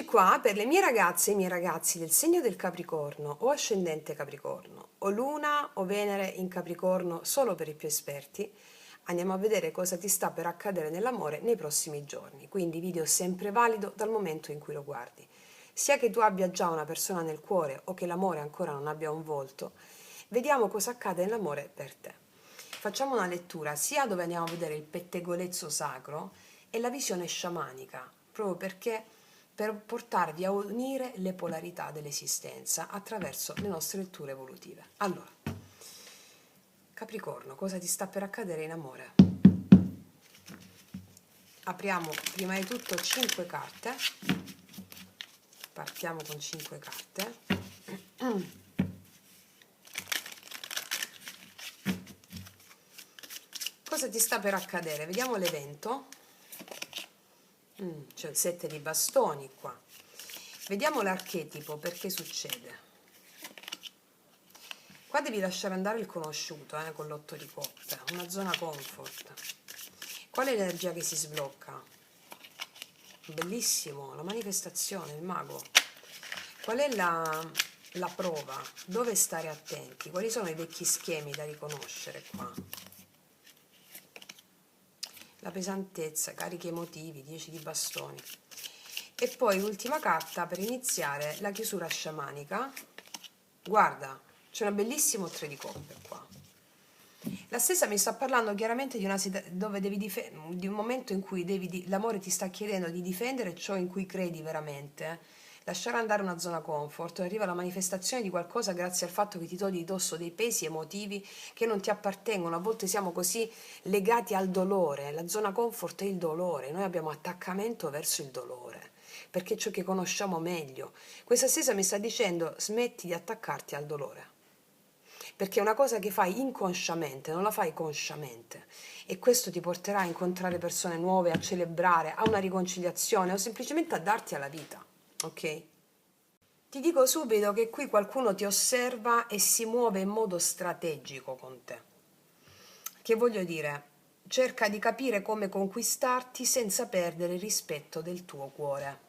qua per le mie ragazze e i miei ragazzi del segno del Capricorno o ascendente Capricorno o Luna o Venere in Capricorno, solo per i più esperti. Andiamo a vedere cosa ti sta per accadere nell'amore nei prossimi giorni, quindi video sempre valido dal momento in cui lo guardi. Sia che tu abbia già una persona nel cuore o che l'amore ancora non abbia un volto, vediamo cosa accade nell'amore per te. Facciamo una lettura sia dove andiamo a vedere il pettegolezzo sacro e la visione sciamanica, proprio perché per portarvi a unire le polarità dell'esistenza attraverso le nostre letture evolutive. Allora, Capricorno, cosa ti sta per accadere in amore? Apriamo prima di tutto 5 carte. Partiamo con 5 carte. Cosa ti sta per accadere? Vediamo l'evento. C'è il 7 di bastoni qua. Vediamo l'archetipo, perché succede. Qua devi lasciare andare il conosciuto, con l'8 di coppe, una zona comfort. Qual è l'energia che si sblocca? Bellissimo, la manifestazione, il mago. Qual è la prova? Dove stare attenti? Quali sono i vecchi schemi da riconoscere qua? La pesantezza, carichi emotivi, 10 di bastoni. E poi l'ultima carta per iniziare, la chiusura sciamanica. Guarda, c'è una bellissima 3 di coppe qua. La stessa mi sta parlando chiaramente di una dove devi di un momento in cui l'amore ti sta chiedendo di difendere ciò in cui credi veramente, lasciare andare una zona comfort, arriva la manifestazione di qualcosa grazie al fatto che ti togli di dosso dei pesi emotivi che non ti appartengono. A volte siamo così legati al dolore, la zona comfort è il dolore, noi abbiamo attaccamento verso il dolore, perché è ciò che conosciamo meglio. Questa stessa mi sta dicendo: smetti di attaccarti al dolore, perché è una cosa che fai inconsciamente, non la fai consciamente, e questo ti porterà a incontrare persone nuove, a celebrare, a una riconciliazione o semplicemente a darti alla vita, ok? Ti dico subito che qui qualcuno ti osserva e si muove in modo strategico con te. Che voglio dire? Cerca di capire come conquistarti senza perdere il rispetto del tuo cuore.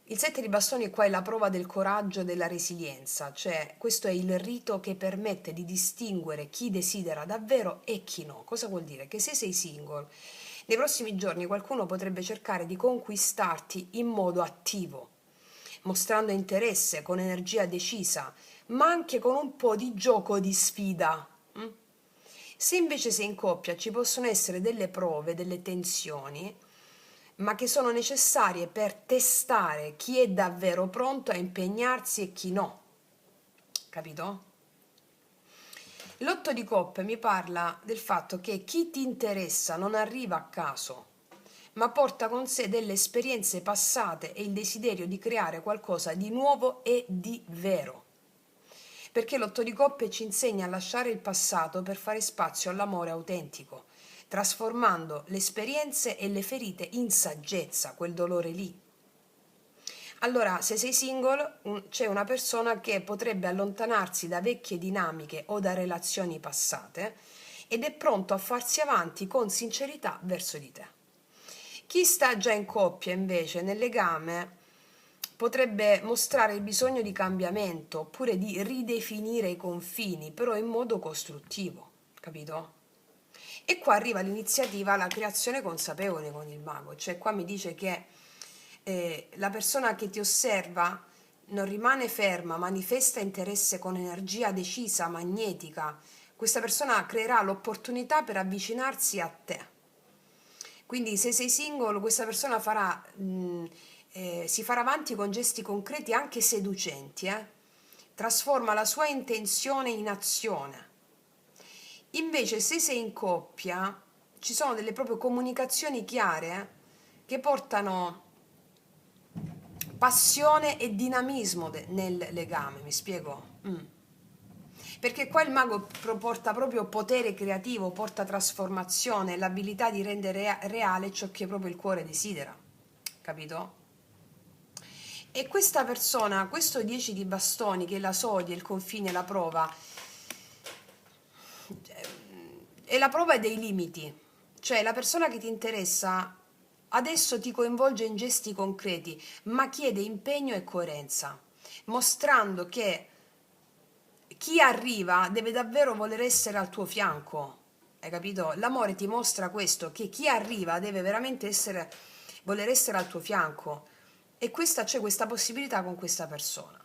Il 7 di bastoni qua è la prova del coraggio e della resilienza, cioè questo è il rito che permette di distinguere chi desidera davvero e chi no. Cosa vuol dire? Che se sei single, nei prossimi giorni qualcuno potrebbe cercare di conquistarti in modo attivo, mostrando interesse, con energia decisa, ma anche con un po' di gioco di sfida. Se invece sei in coppia, ci possono essere delle prove, delle tensioni, ma che sono necessarie per testare chi è davvero pronto a impegnarsi e chi no. Capito? L'8 di coppe mi parla del fatto che chi ti interessa non arriva a caso, ma porta con sé delle esperienze passate e il desiderio di creare qualcosa di nuovo e di vero. Perché l'8 di coppe ci insegna a lasciare il passato per fare spazio all'amore autentico, trasformando le esperienze e le ferite in saggezza, quel dolore lì. Allora, se sei single, c'è una persona che potrebbe allontanarsi da vecchie dinamiche o da relazioni passate ed è pronto a farsi avanti con sincerità verso di te. Chi sta già in coppia, invece, nel legame, potrebbe mostrare il bisogno di cambiamento oppure di ridefinire i confini, però in modo costruttivo, capito? E qua arriva l'iniziativa, la creazione consapevole con il mago, cioè qua mi dice che la persona che ti osserva non rimane ferma, manifesta interesse con energia decisa, magnetica. Questa persona creerà l'opportunità per avvicinarsi a te. Quindi se sei single, questa persona si farà avanti con gesti concreti anche seducenti, trasforma la sua intenzione in azione. Invece se sei in coppia, ci sono delle proprio comunicazioni chiare che portano passione e dinamismo nel legame, mi spiego? Perché qua il mago porta proprio potere creativo, porta trasformazione, l'abilità di rendere reale ciò che proprio il cuore desidera, capito? E questa persona, questo 10 di bastoni, che è la soglia, il confine, la prova, è la prova dei limiti, cioè la persona che ti interessa adesso ti coinvolge in gesti concreti, ma chiede impegno e coerenza, mostrando che chi arriva deve davvero voler essere al tuo fianco. Hai capito? L'amore ti mostra questo, che chi arriva deve veramente voler essere al tuo fianco. E c'è questa possibilità con questa persona.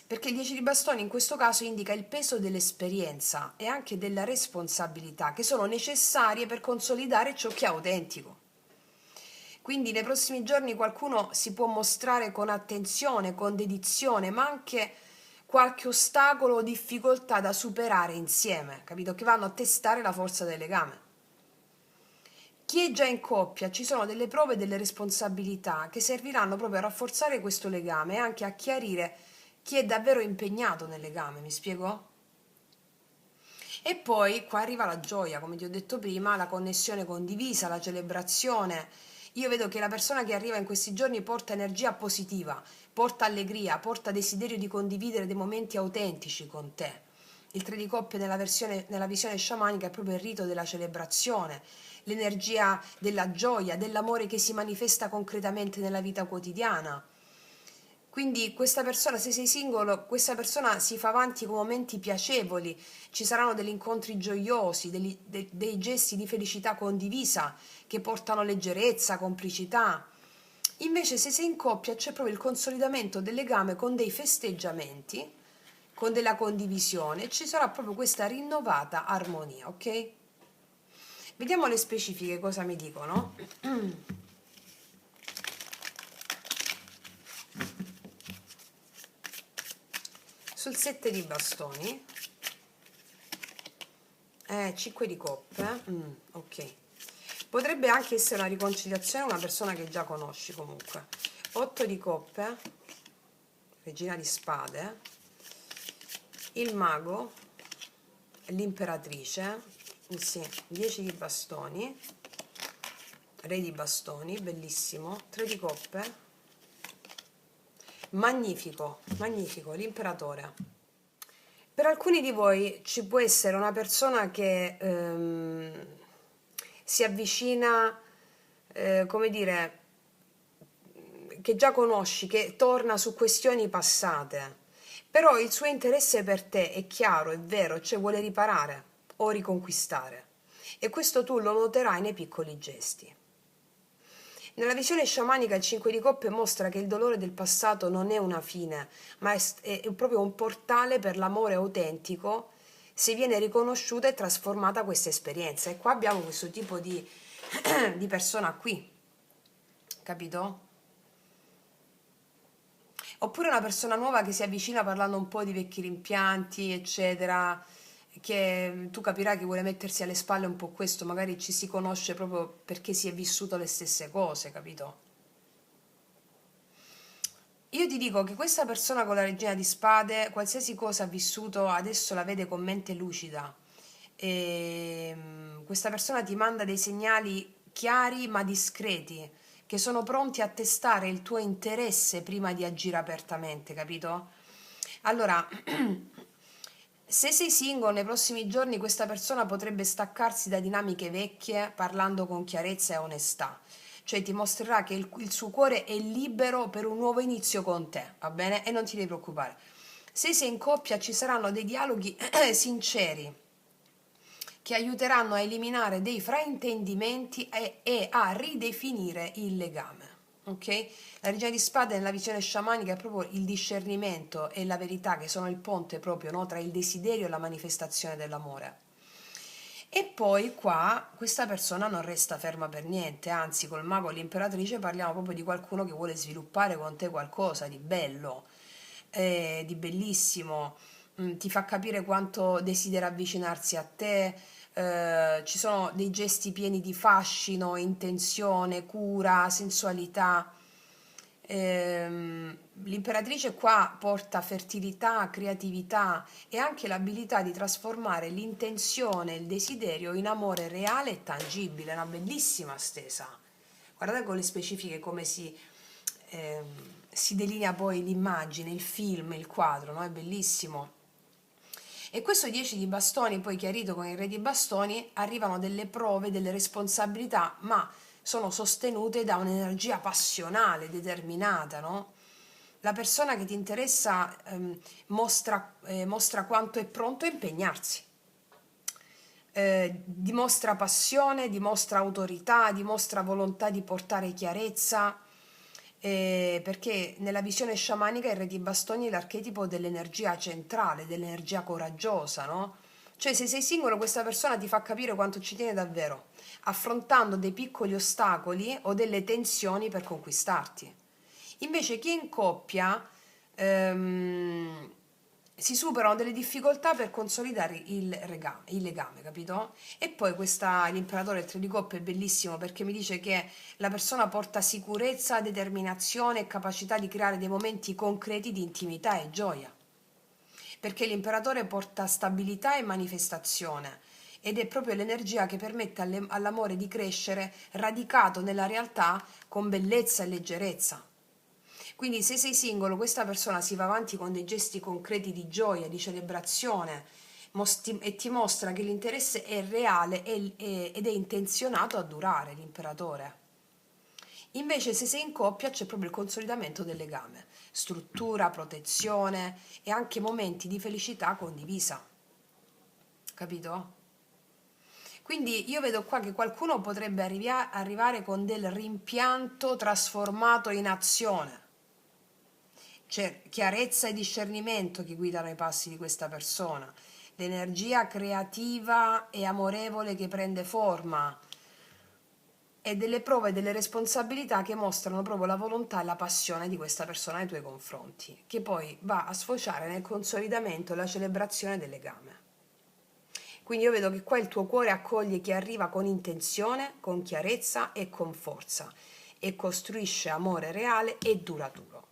Perché il 10 di bastoni in questo caso indica il peso dell'esperienza e anche della responsabilità che sono necessarie per consolidare ciò che è autentico. Quindi nei prossimi giorni qualcuno si può mostrare con attenzione, con dedizione, ma anche qualche ostacolo o difficoltà da superare insieme, capito? Che vanno a testare la forza del legame. Chi è già in coppia, ci sono delle prove e delle responsabilità che serviranno proprio a rafforzare questo legame e anche a chiarire chi è davvero impegnato nel legame, mi spiego? E poi qua arriva la gioia, come ti ho detto prima, la connessione condivisa, la celebrazione. Io vedo che la persona che arriva in questi giorni porta energia positiva, porta allegria, porta desiderio di condividere dei momenti autentici con te. Il 3 di coppie nella visione sciamanica è proprio il rito della celebrazione, l'energia della gioia, dell'amore che si manifesta concretamente nella vita quotidiana. Quindi questa persona, se sei singolo, questa persona si fa avanti con momenti piacevoli, ci saranno degli incontri gioiosi, dei gesti di felicità condivisa che portano leggerezza, complicità. Invece se sei in coppia c'è proprio il consolidamento del legame con dei festeggiamenti, con della condivisione, ci sarà proprio questa rinnovata armonia, ok? Vediamo le specifiche cosa mi dicono. Sul 7 di bastoni, 5 di coppe, ok. Potrebbe anche essere una riconciliazione, una persona che già conosci comunque. 8 di coppe, regina di spade, il mago, l'imperatrice, sì, 10 di bastoni, re di bastoni, bellissimo, 3 di coppe, magnifico, magnifico, l'imperatore. Per alcuni di voi ci può essere una persona che si avvicina, come dire, che già conosci, che torna su questioni passate, però il suo interesse per te è chiaro, è vero, cioè vuole riparare o riconquistare. E questo tu lo noterai nei piccoli gesti. Nella visione sciamanica il 5 di coppe mostra che il dolore del passato non è una fine, ma è proprio un portale per l'amore autentico se viene riconosciuta e trasformata questa esperienza. E qua abbiamo questo tipo di persona qui, capito? Oppure una persona nuova che si avvicina parlando un po' di vecchi rimpianti, eccetera, che tu capirai che vuole mettersi alle spalle un po' questo, magari ci si conosce proprio perché si è vissuto le stesse cose, capito? Io ti dico che questa persona con la regina di spade, qualsiasi cosa ha vissuto, adesso la vede con mente lucida. Questa persona ti manda dei segnali chiari ma discreti, che sono pronti a testare il tuo interesse prima di agire apertamente, capito? Allora, se sei single nei prossimi giorni, questa persona potrebbe staccarsi da dinamiche vecchie parlando con chiarezza e onestà. Cioè ti mostrerà che il suo cuore è libero per un nuovo inizio con te, va bene? E non ti devi preoccupare. Se sei in coppia ci saranno dei dialoghi sinceri che aiuteranno a eliminare dei fraintendimenti e a ridefinire il legame. Ok? La regina di spade nella visione sciamanica è proprio il discernimento e la verità che sono il ponte proprio, no, tra il desiderio e la manifestazione dell'amore. E poi qua questa persona non resta ferma per niente, anzi col mago e l'imperatrice parliamo proprio di qualcuno che vuole sviluppare con te qualcosa di bello, di bellissimo, ti fa capire quanto desidera avvicinarsi a te, ci sono dei gesti pieni di fascino, intenzione, cura, sensualità. L'imperatrice qua porta fertilità, creatività e anche l'abilità di trasformare l'intenzione, il desiderio in amore reale e tangibile, una bellissima stesa. Guardate con le specifiche come si delinea poi l'immagine, il film, il quadro, no? È bellissimo. E questo 10 di bastoni, poi chiarito con il re di bastoni, arrivano delle prove, delle responsabilità, ma sono sostenute da un'energia passionale, determinata, no? La persona che ti interessa mostra quanto è pronto a impegnarsi, dimostra passione, dimostra autorità, dimostra volontà di portare chiarezza, perché nella visione sciamanica il re di bastoni è l'archetipo dell'energia centrale, dell'energia coraggiosa, no? Cioè se sei singolo questa persona ti fa capire quanto ci tiene davvero, affrontando dei piccoli ostacoli o delle tensioni per conquistarti. Invece chi è in coppia ehm, si superano delle difficoltà per consolidare il legame, capito? E poi l'imperatore del tre di coppe è bellissimo perché mi dice che la persona porta sicurezza, determinazione e capacità di creare dei momenti concreti di intimità e gioia. Perché l'imperatore porta stabilità e manifestazione ed è proprio l'energia che permette all'amore di crescere radicato nella realtà con bellezza e leggerezza. Quindi se sei singolo, questa persona si va avanti con dei gesti concreti di gioia, di celebrazione e ti mostra che l'interesse è reale ed è intenzionato a durare, l'imperatore. Invece se sei in coppia c'è proprio il consolidamento del legame, struttura, protezione e anche momenti di felicità condivisa. Capito? Quindi io vedo qua che qualcuno potrebbe arrivare con del rimpianto trasformato in azione. C'è chiarezza e discernimento che guidano i passi di questa persona, l'energia creativa e amorevole che prende forma e delle prove e delle responsabilità che mostrano proprio la volontà e la passione di questa persona nei tuoi confronti, che poi va a sfociare nel consolidamento e la celebrazione del legame. Quindi io vedo che qua il tuo cuore accoglie chi arriva con intenzione, con chiarezza e con forza e costruisce amore reale e duraturo.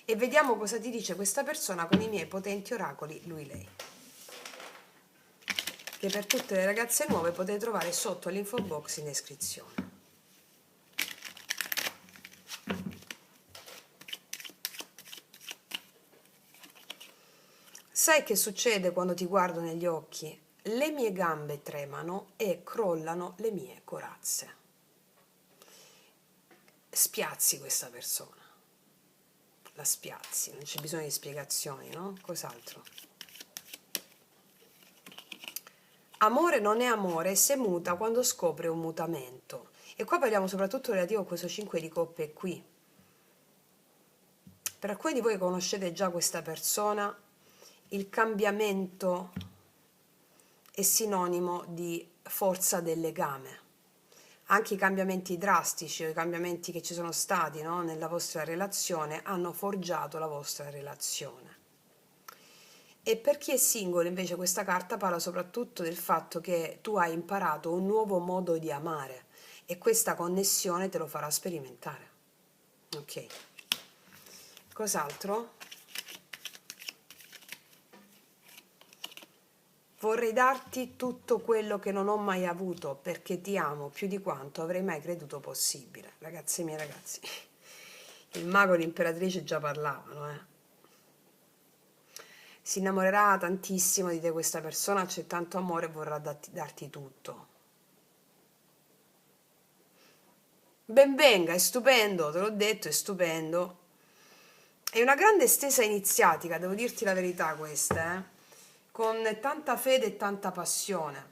E vediamo cosa ti dice questa persona con i miei potenti oracoli lui-lei, che per tutte le ragazze nuove potete trovare sotto l'info box in descrizione. Sai che succede quando ti guardo negli occhi? Le mie gambe tremano e crollano le mie corazze. Spiazzi questa persona. La spiazzi, non c'è bisogno di spiegazioni, no? Cos'altro? Amore non è amore se muta quando scopre un mutamento. E qua parliamo soprattutto relativo a questo 5 di coppe qui. Per alcuni di voi conoscete già questa persona, il cambiamento è sinonimo di forza del legame. Anche i cambiamenti drastici o i cambiamenti che ci sono stati, no, nella vostra relazione hanno forgiato la vostra relazione. E per chi è singolo invece questa carta parla soprattutto del fatto che tu hai imparato un nuovo modo di amare e questa connessione te lo farà sperimentare. Ok. Cos'altro? Vorrei darti tutto quello che non ho mai avuto perché ti amo più di quanto avrei mai creduto possibile. Ragazzi miei ragazzi, il mago e l'imperatrice già parlavano, Si innamorerà tantissimo di te questa persona, c'è tanto amore e vorrà darti tutto. Ben venga, è stupendo, te l'ho detto, è stupendo. È una grande stesa iniziatica, devo dirti la verità questa, con tanta fede e tanta passione.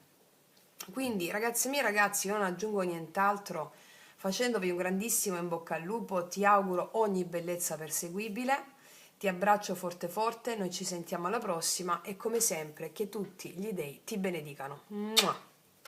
Quindi, ragazzi miei ragazzi, non aggiungo nient'altro, facendovi un grandissimo in bocca al lupo, ti auguro ogni bellezza perseguibile, ti abbraccio forte forte, noi ci sentiamo alla prossima e come sempre che tutti gli dei ti benedicano. Mua!